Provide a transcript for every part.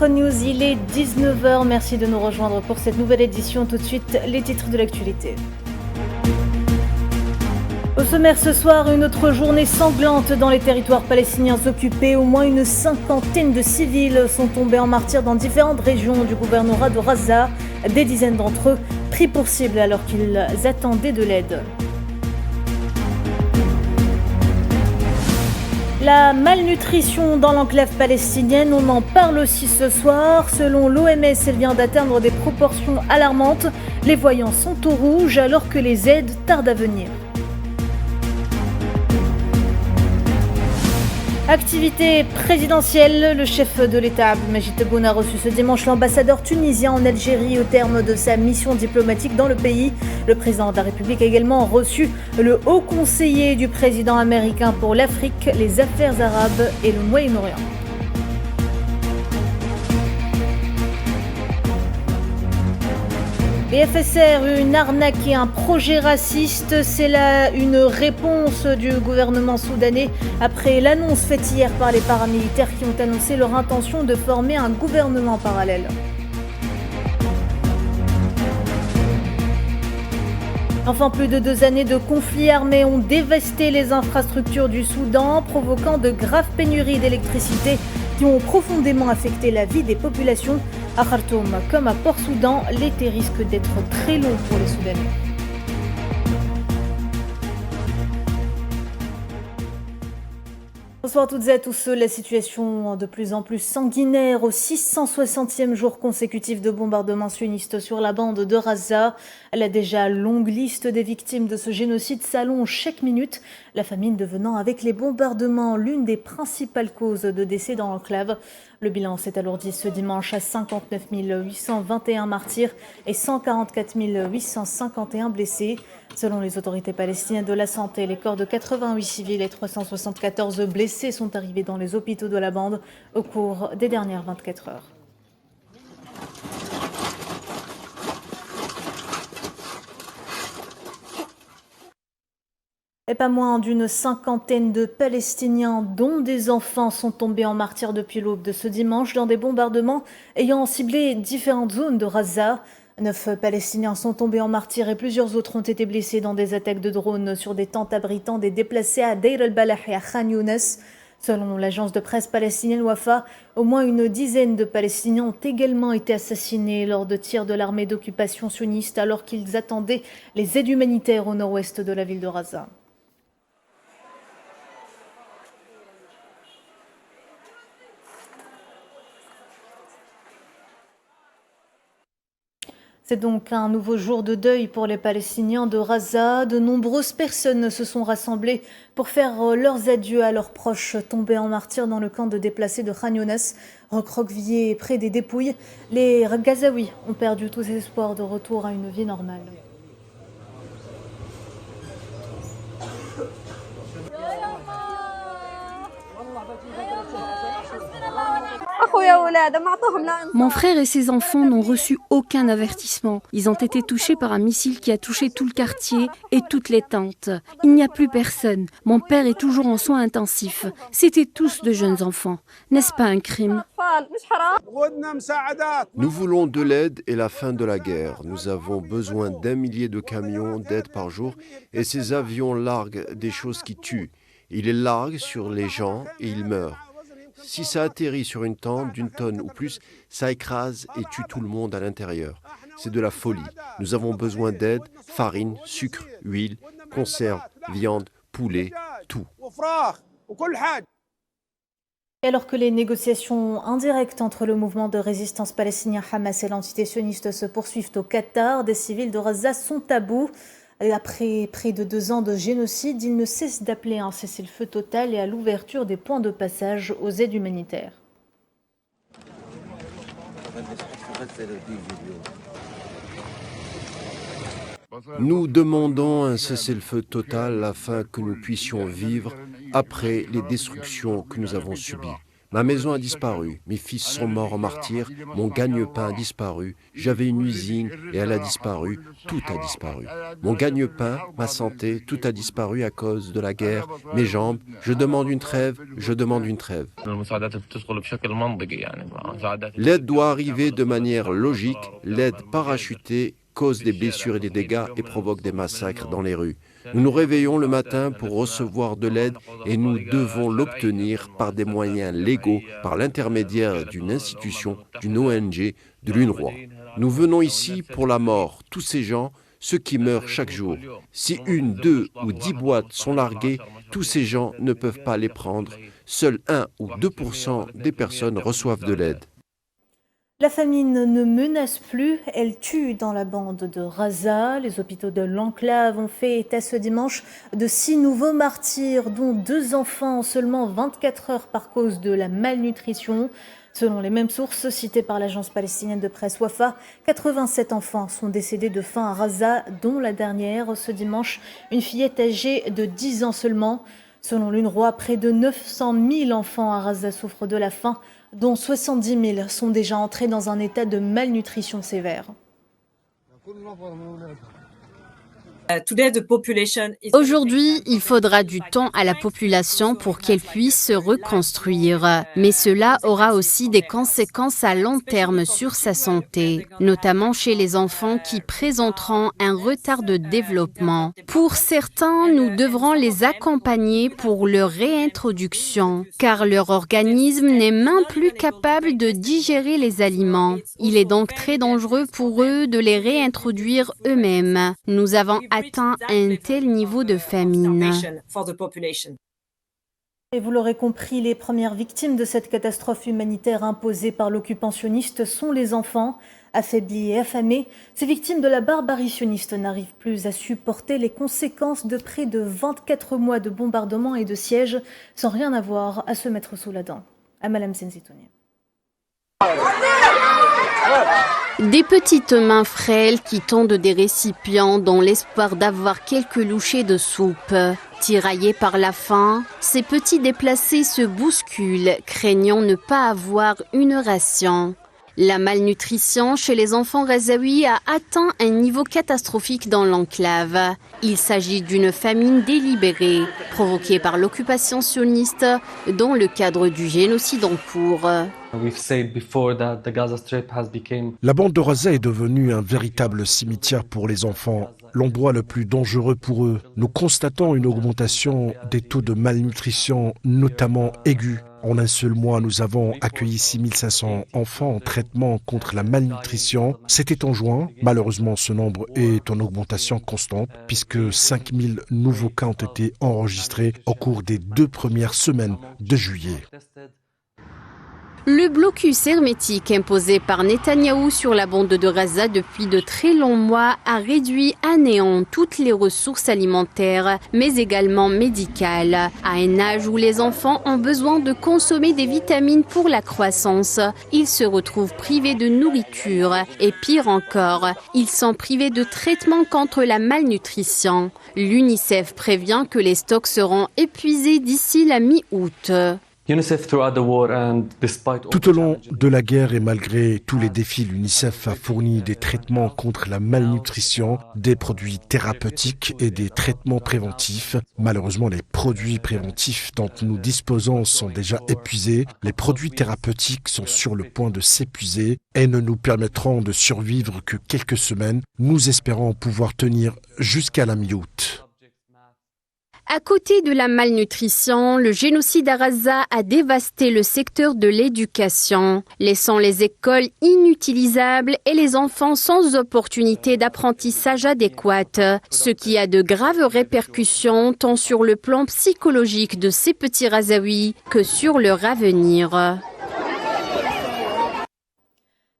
Afro News, il est 19h. Merci de nous rejoindre pour cette nouvelle édition. Tout de suite, les titres de l'actualité. Au sommaire ce soir, une autre journée sanglante dans les territoires palestiniens occupés. Au moins une cinquantaine de civils sont tombés en martyrs dans différentes régions du gouvernorat de Gaza. Des dizaines d'entre eux pris pour cible alors qu'ils attendaient de l'aide. La malnutrition dans l'enclave palestinienne, on en parle aussi ce soir. Selon l'OMS, elle vient d'atteindre des proportions alarmantes. Les voyants sont au rouge alors que les aides tardent à venir. Activité présidentielle, le chef de l'État, Abdelmajid Tebboune, a reçu ce dimanche l'ambassadeur tunisien en Algérie au terme de sa mission diplomatique dans le pays. Le président de la République a également reçu le haut conseiller du président américain pour l'Afrique, les affaires arabes et le Moyen-Orient. Les FSR, une arnaque et un projet raciste, c'est là une réponse du gouvernement soudanais après l'annonce faite hier par les paramilitaires qui ont annoncé leur intention de former un gouvernement parallèle. Enfin, plus de 2 années de conflits armés ont dévasté les infrastructures du Soudan, provoquant de graves pénuries d'électricité qui ont profondément affecté la vie des populations. À Khartoum comme à Port-Soudan, l'été risque d'être très long pour les Soudanais. Bonsoir à toutes et à tous. La situation de plus en plus sanguinaire au 660e jour consécutif de bombardements sionistes sur la bande de Gaza. La déjà longue liste des victimes de ce génocide s'allonge chaque minute, la famine devenant avec les bombardements l'une des principales causes de décès dans l'enclave. Le bilan s'est alourdi ce dimanche à 59 821 martyrs et 144 851 blessés. Selon les autorités palestiniennes de la santé, les corps de 88 civils et 374 blessés sont arrivés dans les hôpitaux de la bande au cours des dernières 24 heures. Et pas moins d'une cinquantaine de Palestiniens, dont des enfants, sont tombés en martyrs depuis l'aube de ce dimanche dans des bombardements ayant ciblé différentes zones de Gaza. 9 Palestiniens sont tombés en martyrs et plusieurs autres ont été blessés dans des attaques de drones sur des tentes abritant des déplacés à Deir el-Balah et à Khan Younes. Selon l'agence de presse palestinienne Wafa, au moins une dizaine de Palestiniens ont également été assassinés lors de tirs de l'armée d'occupation sioniste alors qu'ils attendaient les aides humanitaires au nord-ouest de la ville de Gaza. C'est donc un nouveau jour de deuil pour les Palestiniens de Gaza. De nombreuses personnes se sont rassemblées pour faire leurs adieux à leurs proches tombés en martyrs dans le camp de déplacés de Khan Younes, recroquevillés près des dépouilles. Les Gazaouis ont perdu tout espoir de retour à une vie normale. Mon frère et ses enfants n'ont reçu aucun avertissement. Ils ont été touchés par un missile qui a touché tout le quartier et toutes les tentes. Il n'y a plus personne. Mon père est toujours en soins intensifs. C'étaient tous de jeunes enfants. N'est-ce pas un crime ? Nous voulons de l'aide et la fin de la guerre. Nous avons besoin d'1 millier de camions d'aide par jour et ces avions larguent des choses qui tuent. Ils les larguent sur les gens et ils meurent. Si ça atterrit sur une tente d'une tonne ou plus, ça écrase et tue tout le monde à l'intérieur. C'est de la folie. Nous avons besoin d'aide, farine, sucre, huile, conserve, viande, poulet, tout. Et alors que les négociations indirectes entre le mouvement de résistance palestinien Hamas et l'entité sioniste se poursuivent au Qatar, des civils de Gaza sont à bout. Après près de 2 ans de génocide, ils ne cessent d'appeler à un cessez-le-feu total et à l'ouverture des points de passage aux aides humanitaires. Nous demandons un cessez-le-feu total afin que nous puissions vivre après les destructions que nous avons subies. Ma maison a disparu, mes fils sont morts en martyrs, mon gagne-pain a disparu, j'avais une usine et elle a disparu, tout a disparu. Mon gagne-pain, ma santé, tout a disparu à cause de la guerre, mes jambes, je demande une trêve, je demande une trêve. L'aide doit arriver de manière logique, l'aide parachutée cause des blessures et des dégâts et provoque des massacres dans les rues. Nous nous réveillons le matin pour recevoir de l'aide et nous devons l'obtenir par des moyens légaux, par l'intermédiaire d'une institution, d'une ONG, de l'UNRWA. Nous venons ici pour la mort, tous ces gens, ceux qui meurent chaque jour. Si 1, 2 ou 10 boîtes sont larguées, tous ces gens ne peuvent pas les prendre. Seuls 1 ou 2% des personnes reçoivent de l'aide. La famine ne menace plus, elle tue dans la bande de Raza. Les hôpitaux de l'enclave ont fait état ce dimanche de 6 nouveaux martyrs, dont 2 enfants en seulement 24 heures par cause de la malnutrition. Selon les mêmes sources citées par l'agence palestinienne de presse Wafa, 87 enfants sont décédés de faim à Raza, dont la dernière ce dimanche, une fillette âgée de 10 ans seulement. Selon l'UNRWA, près de 900 000 enfants à Raza souffrent de la faim, dont 70 000 sont déjà entrés dans un état de malnutrition sévère. Aujourd'hui, il faudra du temps à la population pour qu'elle puisse se reconstruire. Mais cela aura aussi des conséquences à long terme sur sa santé, notamment chez les enfants qui présenteront un retard de développement. Pour certains, nous devrons les accompagner pour leur réintroduction, car leur organisme n'est même plus capable de digérer les aliments. Il est donc très dangereux pour eux de les réintroduire eux-mêmes. Nous avons atteint un tel niveau de famine. Et vous l'aurez compris, les premières victimes de cette catastrophe humanitaire imposée par l'occupant sioniste sont les enfants. Affaiblis et affamés, ces victimes de la barbarie sioniste n'arrivent plus à supporter les conséquences de près de 24 mois de bombardements et de sièges, sans rien avoir à se mettre sous la dent. Amalam Senzitouni. Des petites mains frêles qui tendent des récipients dans l'espoir d'avoir quelques louchées de soupe. Tiraillés par la faim, ces petits déplacés se bousculent, craignant ne pas avoir une ration. La malnutrition chez les enfants razaouis a atteint un niveau catastrophique dans l'enclave. Il s'agit d'une famine délibérée, provoquée par l'occupation sioniste dans le cadre du génocide en cours. La bande de Raza est devenue un véritable cimetière pour les enfants, l'endroit le plus dangereux pour eux. Nous constatons une augmentation des taux de malnutrition, notamment aigus. En un seul mois, nous avons accueilli 6500 enfants en traitement contre la malnutrition. C'était en juin. Malheureusement, ce nombre est en augmentation constante puisque 5000 nouveaux cas ont été enregistrés au cours des 2 premières semaines de juillet. Le blocus hermétique imposé par Netanyahou sur la bande de Raza depuis de très longs mois a réduit à néant toutes les ressources alimentaires, mais également médicales. À un âge où les enfants ont besoin de consommer des vitamines pour la croissance, ils se retrouvent privés de nourriture et pire encore, ils sont privés de traitement contre la malnutrition. L'UNICEF prévient que les stocks seront épuisés d'ici la mi-août. Tout au long de la guerre et malgré tous les défis, l'UNICEF a fourni des traitements contre la malnutrition, des produits thérapeutiques et des traitements préventifs. Malheureusement, les produits préventifs dont nous disposons sont déjà épuisés. Les produits thérapeutiques sont sur le point de s'épuiser et ne nous permettront de survivre que quelques semaines. Nous espérons pouvoir tenir jusqu'à la mi-août. À côté de la malnutrition, le génocide à Raza a dévasté le secteur de l'éducation, laissant les écoles inutilisables et les enfants sans opportunité d'apprentissage adéquate, ce qui a de graves répercussions tant sur le plan psychologique de ces petits Razaouis que sur leur avenir.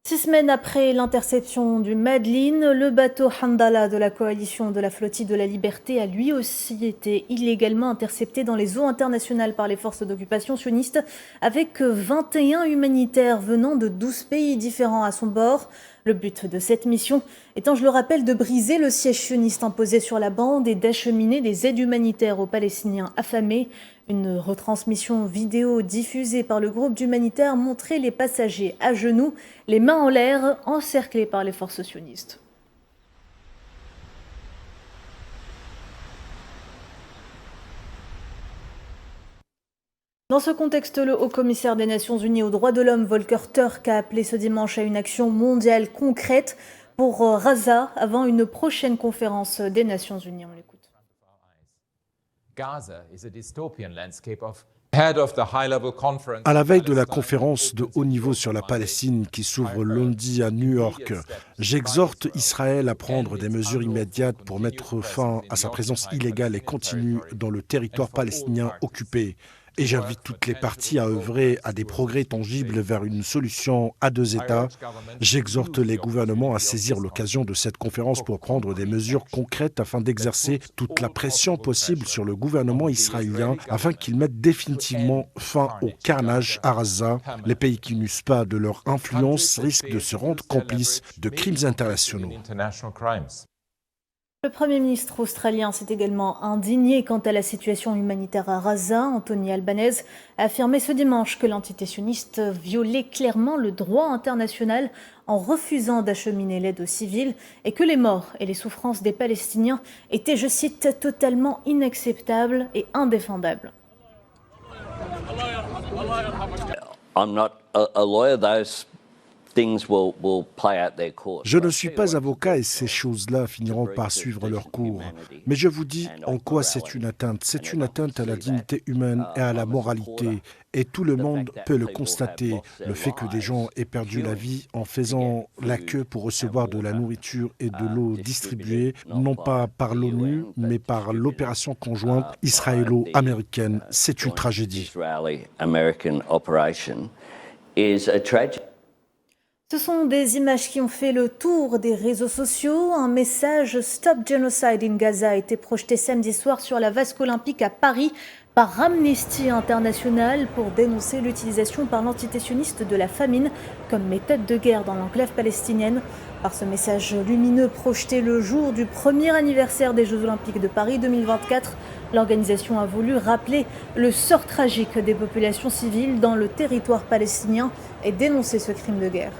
6 semaines après l'interception du Madeleine, le bateau Handala de la coalition de la flottille de la liberté a lui aussi été illégalement intercepté dans les eaux internationales par les forces d'occupation sionistes, avec 21 humanitaires venant de 12 pays différents à son bord. Le but de cette mission étant, je le rappelle, de briser le siège sioniste imposé sur la bande et d'acheminer des aides humanitaires aux Palestiniens affamés. Une retransmission vidéo diffusée par le groupe d'humanitaires montrait les passagers à genoux, les mains en l'air, encerclés par les forces sionistes. Dans ce contexte, le haut-commissaire des Nations Unies aux droits de l'homme, Volker Turk, a appelé ce dimanche à une action mondiale concrète pour Rafah avant une prochaine conférence des Nations Unies. On l'écoute. À la veille de la conférence de haut niveau sur la Palestine qui s'ouvre lundi à New York, j'exhorte Israël à prendre des mesures immédiates pour mettre fin à sa présence illégale et continue dans le territoire palestinien occupé. Et j'invite toutes les parties à œuvrer à des progrès tangibles vers une solution à deux États. J'exhorte les gouvernements à saisir l'occasion de cette conférence pour prendre des mesures concrètes afin d'exercer toute la pression possible sur le gouvernement israélien afin qu'il mette définitivement fin au carnage à Rafah. Les pays qui n'usent pas de leur influence risquent de se rendre complices de crimes internationaux. Le Premier ministre australien s'est également indigné quant à la situation humanitaire à Rafah. Anthony Albanese a affirmé ce dimanche que l'entité sioniste violait clairement le droit international en refusant d'acheminer l'aide aux civils et que les morts et les souffrances des Palestiniens étaient, je cite, totalement inacceptables et indéfendables. I'm not a lawyer. Je ne suis pas avocat et ces choses-là finiront par suivre leur cours. Mais je vous dis en quoi c'est une atteinte. C'est une atteinte à la dignité humaine et à la moralité. Et tout le monde peut le constater. Le fait que des gens aient perdu la vie en faisant la queue pour recevoir de la nourriture et de l'eau distribuée, non pas par l'ONU, mais par l'opération conjointe israélo-américaine, c'est une tragédie. Ce sont des images qui ont fait le tour des réseaux sociaux. Un message « Stop Genocide in Gaza » a été projeté samedi soir sur la vasque olympique à Paris par Amnesty International pour dénoncer l'utilisation par l'entité sioniste de la famine comme méthode de guerre dans l'enclave palestinienne. Par ce message lumineux projeté le jour du premier anniversaire des Jeux Olympiques de Paris 2024, l'organisation a voulu rappeler le sort tragique des populations civiles dans le territoire palestinien et dénoncer ce crime de guerre.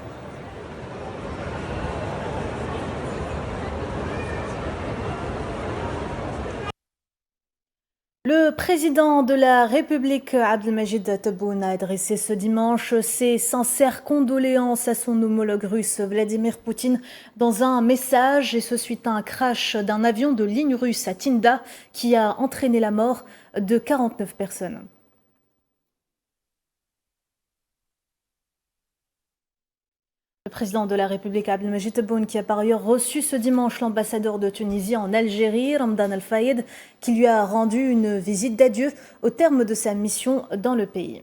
Le président de la République, Abdelmajid Tebboune, a adressé ce dimanche ses sincères condoléances à son homologue russe Vladimir Poutine dans un message, et ce suite à un crash d'un avion de ligne russe à Tinda qui a entraîné la mort de 49 personnes. Le président de la République, Abdelmajid Tebboune, qui a par ailleurs reçu ce dimanche l'ambassadeur de Tunisie en Algérie, Ramdan Al Fayed, qui lui a rendu une visite d'adieu au terme de sa mission dans le pays.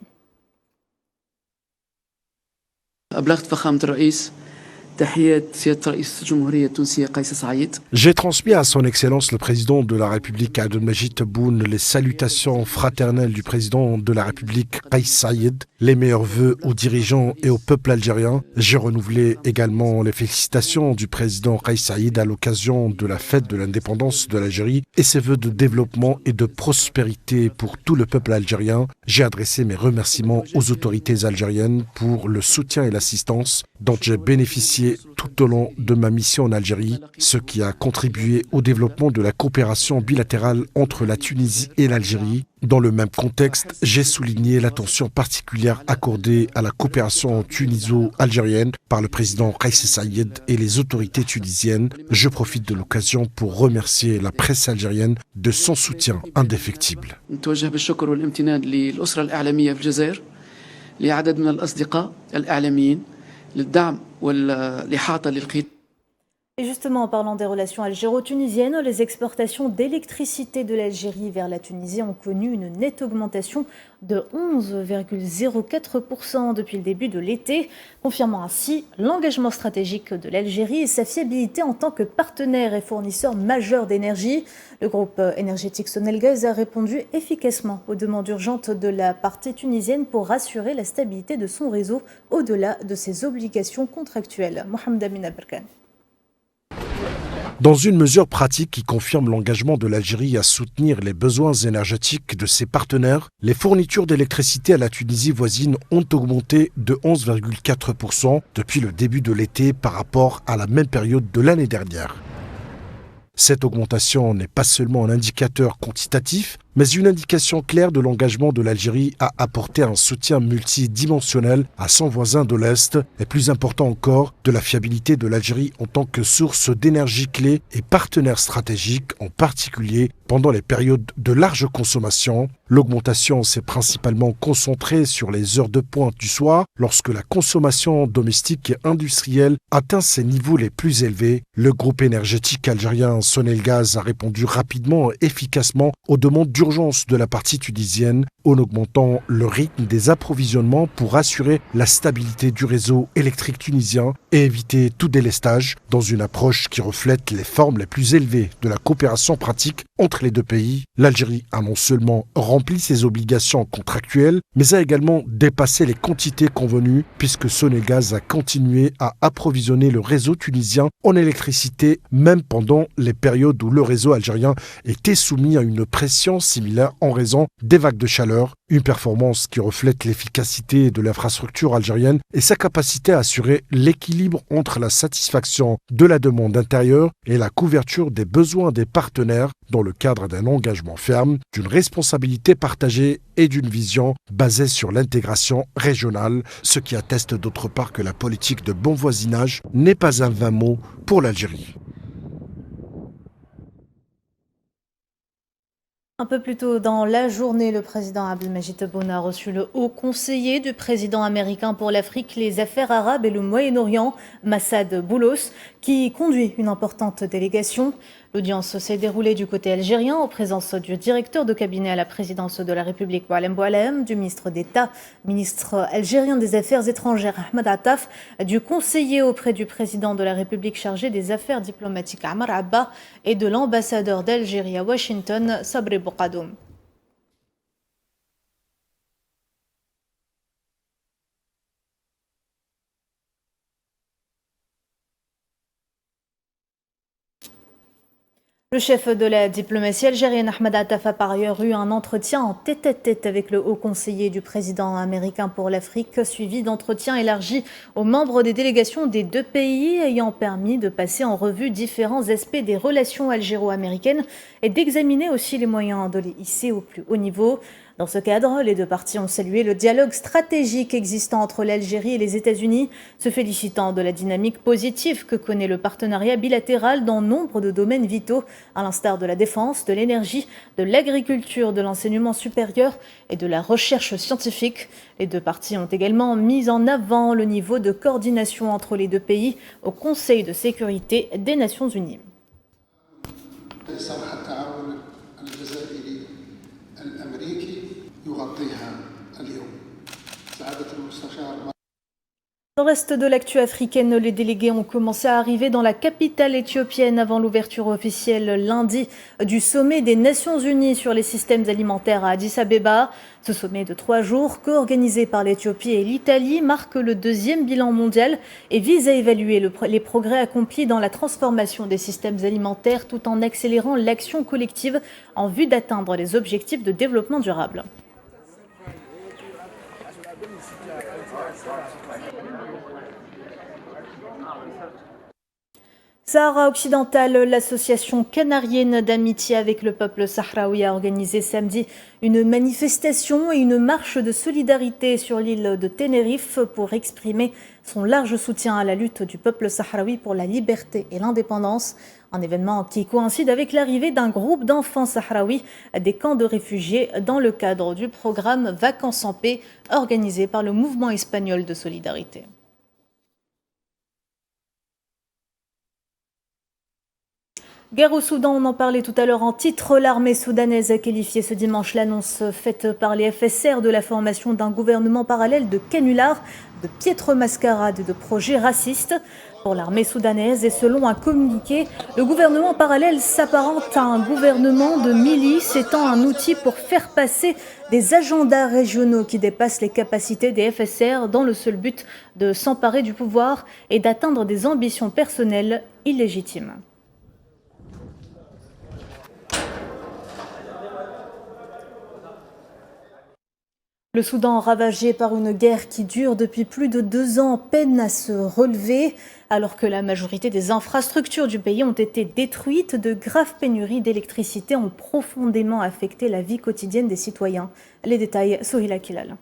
J'ai transmis à son Excellence le président de la République Abdelmajid Tebboune les salutations fraternelles du président de la République Kais Saïed, les meilleurs vœux aux dirigeants et au peuple algérien. J'ai renouvelé également les félicitations du président Kais Saïed à l'occasion de la fête de l'indépendance de l'Algérie et ses vœux de développement et de prospérité pour tout le peuple algérien. J'ai adressé mes remerciements aux autorités algériennes pour le soutien et l'assistance dont j'ai bénéficié tout au long de ma mission en Algérie, ce qui a contribué au développement de la coopération bilatérale entre la Tunisie et l'Algérie. Dans le même contexte, j'ai souligné l'attention particulière accordée à la coopération tuniso-algérienne par le président Kais Saïed et les autorités tunisiennes. Je profite de l'occasion pour remercier la presse algérienne de son soutien indéfectible. Et justement, en parlant des relations algéro-tunisiennes, les exportations d'électricité de l'Algérie vers la Tunisie ont connu une nette augmentation de 11,04% depuis le début de l'été, confirmant ainsi l'engagement stratégique de l'Algérie et sa fiabilité en tant que partenaire et fournisseur majeur d'énergie. Le groupe énergétique Sonelgaz a répondu efficacement aux demandes urgentes de la partie tunisienne pour assurer la stabilité de son réseau au-delà de ses obligations contractuelles. Mohamed Amin Aberkan. Dans une mesure pratique qui confirme l'engagement de l'Algérie à soutenir les besoins énergétiques de ses partenaires, les fournitures d'électricité à la Tunisie voisine ont augmenté de 11,4% depuis le début de l'été par rapport à la même période de l'année dernière. Cette augmentation n'est pas seulement un indicateur quantitatif, mais une indication claire de l'engagement de l'Algérie à apporter un soutien multidimensionnel à son voisin de l'Est, et plus important encore, de la fiabilité de l'Algérie en tant que source d'énergie clé et partenaire stratégique, en particulier pendant les périodes de large consommation. L'augmentation s'est principalement concentrée sur les heures de pointe du soir, lorsque la consommation domestique et industrielle atteint ses niveaux les plus élevés. Le groupe énergétique algérien Sonelgaz a répondu rapidement et efficacement aux demandes d'urgence de la partie tunisienne en augmentant le rythme des approvisionnements pour assurer la stabilité du réseau électrique tunisien et éviter tout délestage dans une approche qui reflète les formes les plus élevées de la coopération pratique entre les deux pays. L'Algérie a non seulement rempli ses obligations contractuelles, mais a également dépassé les quantités convenues puisque Sonelgaz a continué à approvisionner le réseau tunisien en électricité même pendant les périodes où le réseau algérien était soumis à une pression similaire en raison des vagues de chaleur, une performance qui reflète l'efficacité de l'infrastructure algérienne et sa capacité à assurer l'équilibre entre la satisfaction de la demande intérieure et la couverture des besoins des partenaires dans le cadre d'un engagement ferme, d'une responsabilité partagée et d'une vision basée sur l'intégration régionale, ce qui atteste d'autre part que la politique de bon voisinage n'est pas un vain mot pour l'Algérie. Un peu plus tôt dans la journée, le président Abdelmadjid Tebboune a reçu le haut conseiller du président américain pour l'Afrique, les affaires arabes et le Moyen-Orient, Massad Boulos, qui conduit une importante délégation. L'audience s'est déroulée du côté algérien en présence du directeur de cabinet à la présidence de la République, Boualem Boualem, du ministre d'État, ministre algérien des Affaires étrangères, Ahmed Attaf, du conseiller auprès du président de la République chargé des affaires diplomatiques, Amar Abba, et de l'ambassadeur d'Algérie à Washington, Sabri Boukadoum. Le chef de la diplomatie algérienne, Ahmed Attaf, a par ailleurs eu un entretien en tête-à-tête avec le haut conseiller du président américain pour l'Afrique, suivi d'entretiens élargis aux membres des délégations des deux pays, ayant permis de passer en revue différents aspects des relations algéro-américaines et d'examiner aussi les moyens de les hisser au plus haut niveau. Dans ce cadre, les deux parties ont salué le dialogue stratégique existant entre l'Algérie et les États-Unis, se félicitant de la dynamique positive que connaît le partenariat bilatéral dans nombre de domaines vitaux, à l'instar de la défense, de l'énergie, de l'agriculture, de l'enseignement supérieur et de la recherche scientifique. Les deux parties ont également mis en avant le niveau de coordination entre les deux pays au Conseil de sécurité des Nations Unies. Dans le reste de l'actu africaine, les délégués ont commencé à arriver dans la capitale éthiopienne avant l'ouverture officielle lundi du sommet des Nations Unies sur les systèmes alimentaires à Addis Abeba. Ce sommet de 3 jours, co-organisé par l'Éthiopie et l'Italie, marque le deuxième bilan mondial et vise à évaluer les progrès accomplis dans la transformation des systèmes alimentaires tout en accélérant l'action collective en vue d'atteindre les objectifs de développement durable. Sahara occidental, l'association canarienne d'amitié avec le peuple sahraoui a organisé samedi une manifestation et une marche de solidarité sur l'île de Tenerife pour exprimer son large soutien à la lutte du peuple sahraoui pour la liberté et l'indépendance. Un événement qui coïncide avec l'arrivée d'un groupe d'enfants sahraouis à des camps de réfugiés dans le cadre du programme Vacances en paix organisé par le mouvement espagnol de solidarité. Guerre au Soudan, on en parlait tout à l'heure en titre. L'armée soudanaise a qualifié ce dimanche l'annonce faite par les FSR de la formation d'un gouvernement parallèle de canulars, de piètre mascarade et de projets racistes. Pour l'armée soudanaise et selon un communiqué, le gouvernement parallèle s'apparente à un gouvernement de milices étant un outil pour faire passer des agendas régionaux qui dépassent les capacités des FSR dans le seul but de s'emparer du pouvoir et d'atteindre des ambitions personnelles illégitimes. Le Soudan, ravagé par une guerre qui dure depuis plus de 2 ans, peine à se relever. Alors que la majorité des infrastructures du pays ont été détruites, de graves pénuries d'électricité ont profondément affecté la vie quotidienne des citoyens. Les détails, Sohila Kilal.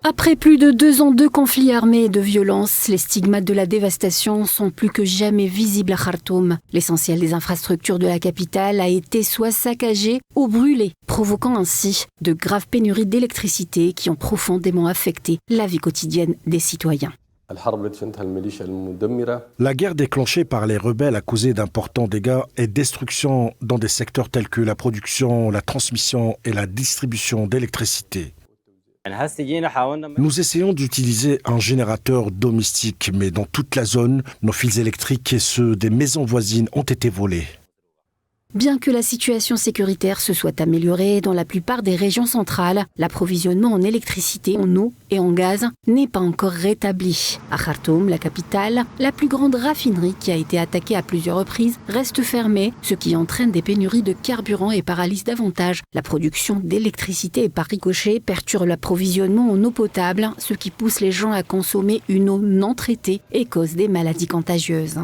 Après plus de 2 ans de conflits armés et de violences, les stigmates de la dévastation sont plus que jamais visibles à Khartoum. L'essentiel des infrastructures de la capitale a été soit saccagé ou brûlé, provoquant ainsi de graves pénuries d'électricité qui ont profondément affecté la vie quotidienne des citoyens. La guerre déclenchée par les rebelles a causé d'importants dégâts et destructions dans des secteurs tels que la production, la transmission et la distribution d'électricité. Nous essayons d'utiliser un générateur domestique, mais dans toute la zone, nos fils électriques et ceux des maisons voisines ont été volés. Bien que la situation sécuritaire se soit améliorée dans la plupart des régions centrales, l'approvisionnement en électricité, en eau et en gaz n'est pas encore rétabli. À Khartoum, la capitale, la plus grande raffinerie qui a été attaquée à plusieurs reprises reste fermée, ce qui entraîne des pénuries de carburant et paralyse davantage la production d'électricité et par ricochet perturbe l'approvisionnement en eau potable, ce qui pousse les gens à consommer une eau non traitée et cause des maladies contagieuses.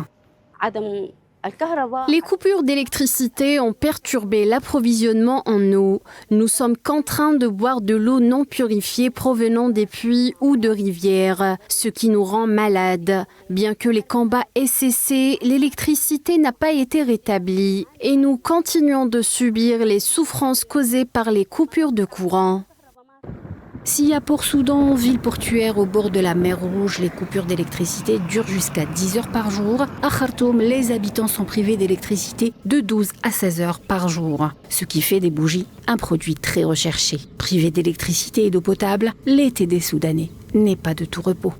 Les coupures d'électricité ont perturbé l'approvisionnement en eau. Nous sommes contraints de boire de l'eau non purifiée provenant des puits ou de rivières, ce qui nous rend malades. Bien que les combats aient cessé, l'électricité n'a pas été rétablie et nous continuons de subir les souffrances causées par les coupures de courant. Si à Port-Soudan, ville portuaire au bord de la mer Rouge, les coupures d'électricité durent jusqu'à 10 heures par jour, à Khartoum, les habitants sont privés d'électricité de 12 à 16 heures par jour, ce qui fait des bougies un produit très recherché. Privés d'électricité et d'eau potable, l'été des Soudanais n'est pas de tout repos.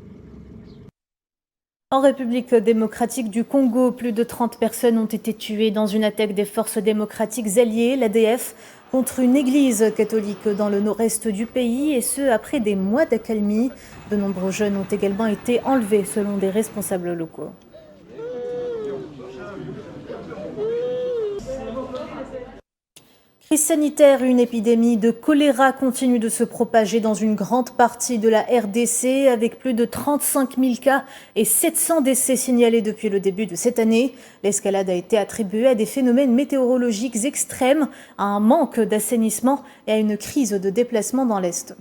En République démocratique du Congo, plus de 30 personnes ont été tuées dans une attaque des forces démocratiques alliées, l'ADF, contre une église catholique dans le nord-est du pays, et ce, après des mois d'accalmie. De nombreux jeunes ont également été enlevés, selon des responsables locaux. Crise sanitaire, une épidémie de choléra continue de se propager dans une grande partie de la RDC, avec plus de 35 000 cas et 700 décès signalés depuis le début de cette année. L'escalade a été attribuée à des phénomènes météorologiques extrêmes, à un manque d'assainissement et à une crise de déplacement dans l'Est.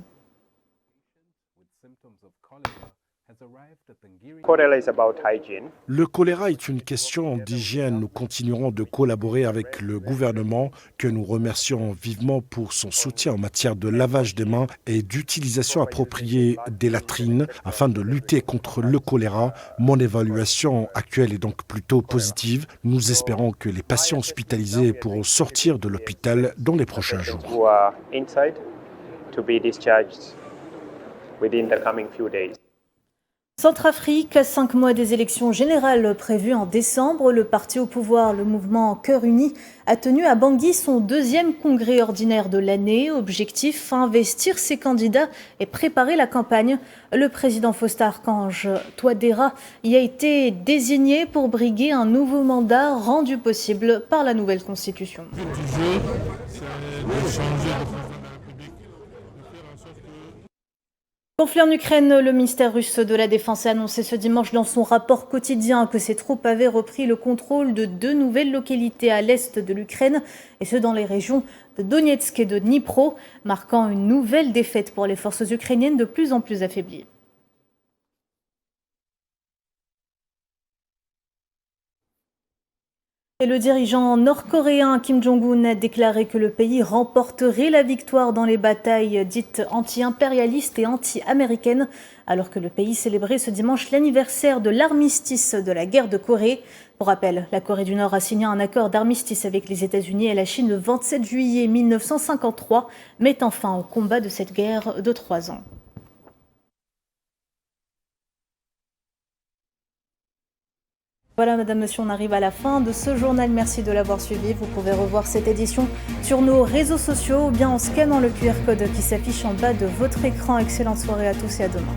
Le choléra est une question d'hygiène. Nous continuerons de collaborer avec le gouvernement, que nous remercions vivement pour son soutien en matière de lavage des mains et d'utilisation appropriée des latrines afin de lutter contre le choléra. Mon évaluation actuelle est donc plutôt positive. Nous espérons que les patients hospitalisés pourront sortir de l'hôpital dans les prochains jours. Centrafrique, à 5 mois des élections générales prévues en décembre, le parti au pouvoir, le mouvement Cœur Uni, a tenu à Bangui son 2e congrès ordinaire de l'année. Objectif, investir ses candidats et préparer la campagne. Le président Faustin-Archange Touadéra y a été désigné pour briguer un nouveau mandat rendu possible par la nouvelle constitution. Conflit en Ukraine, le ministère russe de la Défense a annoncé ce dimanche dans son rapport quotidien que ses troupes avaient repris le contrôle de 2 nouvelles localités à l'est de l'Ukraine, et ce dans les régions de Donetsk et de Dnipro, marquant une nouvelle défaite pour les forces ukrainiennes de plus en plus affaiblies. Et le dirigeant nord-coréen Kim Jong-un a déclaré que le pays remporterait la victoire dans les batailles dites anti-impérialistes et anti-américaines, alors que le pays célébrait ce dimanche l'anniversaire de l'armistice de la guerre de Corée. Pour rappel, la Corée du Nord a signé un accord d'armistice avec les États-Unis et la Chine le 27 juillet 1953, mettant fin au combat de cette guerre de 3 ans. Voilà, madame, monsieur, on arrive à la fin de ce journal. Merci de l'avoir suivi. Vous pouvez revoir cette édition sur nos réseaux sociaux ou bien en scannant le QR code qui s'affiche en bas de votre écran. Excellente soirée à tous et à demain.